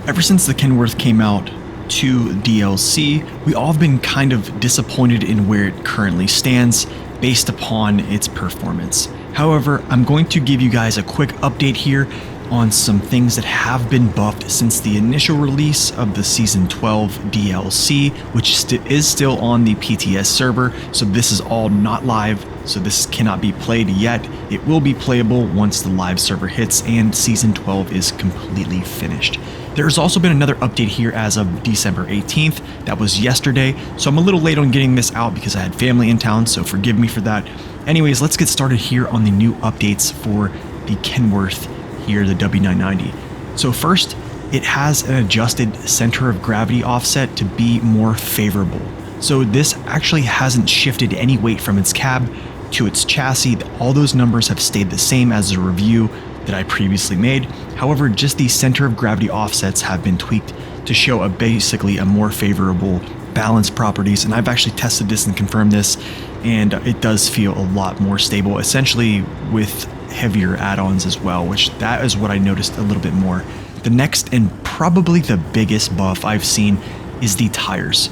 Ever since the Kenworth came out to DLC, we all have been kind of disappointed in where it currently stands based upon its performance. However, I'm going to give you guys a quick update here on some things that have been buffed since the initial release of the Season 12 DLC, which is still on the PTS server, so this is all not live, so this cannot be played yet. It will be playable once the live server hits and Season 12 is completely finished. There's also been another update here as of December 18th, that was yesterday, so I'm a little late on getting this out because I had family in town, so forgive me for that. Anyways, let's get started here on the new updates for the Kenworth here, the W990. So first, it has an adjusted center of gravity offset to be more favorable. So this actually hasn't shifted any weight from its cab to its chassis. All those numbers have stayed the same as the review that I previously made. However, just the center of gravity offsets have been tweaked to show basically a more favorable balance properties, and I've actually tested this and confirmed this, and it does feel a lot more stable, essentially with heavier add-ons as well, which that is what I noticed a little bit more. The next and probably the biggest buff I've seen is the tires.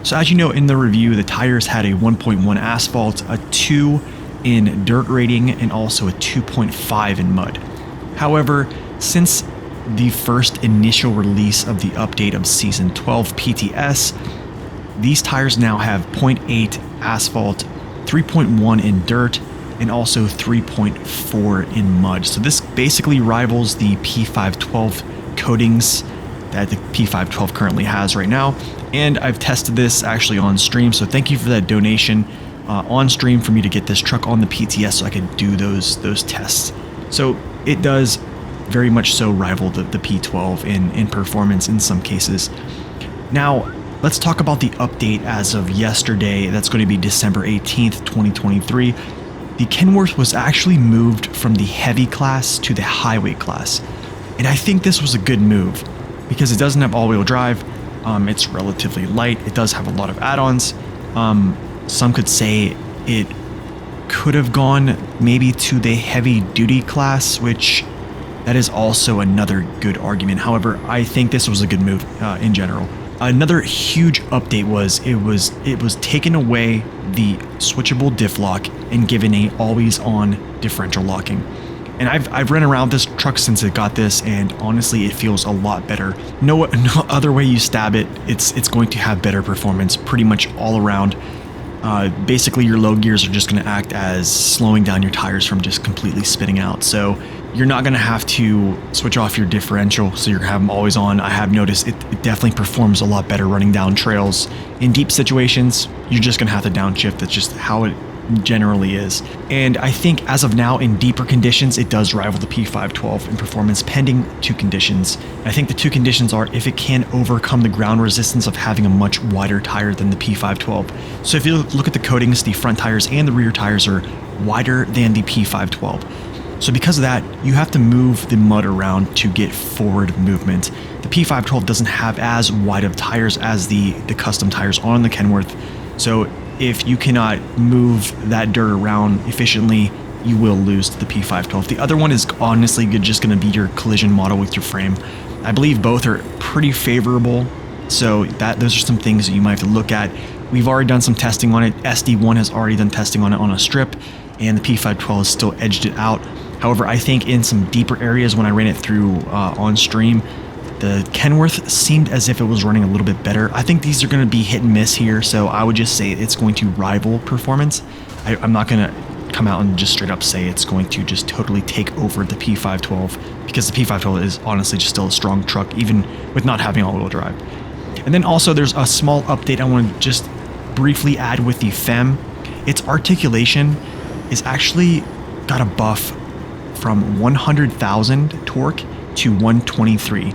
So as you know, in the review, the tires had a 1.1 asphalt, a 2 in dirt rating, and also a 2.5 in mud. However, since the first initial release of the update of Season 12 PTS, these tires now have 0.8 asphalt, 3.1 in dirt, and also 3.4 in mud. So this basically rivals the P512 coatings that the P512 currently has right now. And I've tested this actually on stream, so thank you for that donation on stream for me to get this truck on the PTS so I could do those tests. So it does very much so rival the P12 in performance in some cases. Now, let's talk about the update as of yesterday. That's going to be December 18th, 2023. The Kenworth was actually moved from the heavy class to the highway class. And I think this was a good move because it doesn't have all-wheel drive. It's relatively light. It does have a lot of add-ons. Some could say it could have gone maybe to the heavy-duty class, which that is also another good argument. However, I think this was a good move in general. Another huge update was it was taken away the switchable diff lock and given a always-on differential locking. And I've run around this truck since it got this, and honestly, it feels a lot better. No other way you stab it, it's going to have better performance pretty much all around. Basically, your low gears are just going to act as slowing down your tires from just completely spitting out. So you're not going to have to switch off your differential, so you're going to have them always on. I have noticed it definitely performs a lot better running down trails. In deep situations, you're just going to have to downshift. That's just how it generally is. And I think as of now, in deeper conditions, it does rival the P512 in performance, pending two conditions. I think the two conditions are if it can overcome the ground resistance of having a much wider tire than the P512. So if you look at the coatings, the front tires and the rear tires are wider than the P512. So because of that, you have to move the mud around to get forward movement. The P512 doesn't have as wide of tires as the custom tires on the Kenworth. So if you cannot move that dirt around efficiently, you will lose to the P512. The other one is honestly just going to be your collision model with your frame. I believe both are pretty favorable, so those are some things that you might have to look at. We've already done some testing on it. SD1 has already done testing on it on a strip, and the P512 has still edged it out. However, I think in some deeper areas when I ran it through on stream, the Kenworth seemed as if it was running a little bit better. I think these are going to be hit and miss here, so I would just say it's going to rival performance. I'm not going to come out and just straight up say it's going to just totally take over the P512, because the P512 is honestly just still a strong truck, even with not having all-wheel drive. And then also there's a small update I want to just briefly add with the FEMM. Its articulation is actually got a buff from 100,000 torque to 123.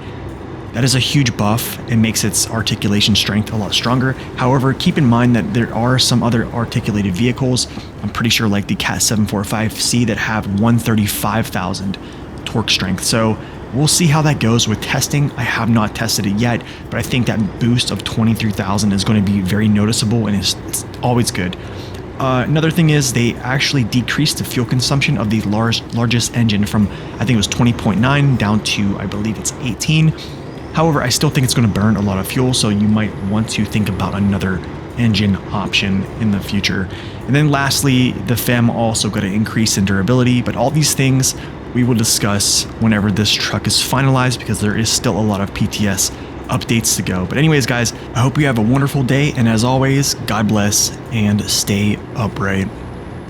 That is a huge buff and makes its articulation strength a lot stronger. However, keep in mind that there are some other articulated vehicles, I'm pretty sure like the Cat 745C, that have 135,000 torque strength. So we'll see how that goes with testing. I have not tested it yet, but I think that boost of 23,000 is going to be very noticeable, and it's always good. Another thing is they actually decreased the fuel consumption of the largest engine from, I think it was 20.9 down to, I believe it's 18. However, I still think it's going to burn a lot of fuel, so you might want to think about another engine option in the future. And then lastly, the FEMM also got an increase in durability, but all these things we will discuss whenever this truck is finalized, because there is still a lot of PTS updates to go. But anyways, guys, I hope you have a wonderful day, and as always, God bless and stay upright.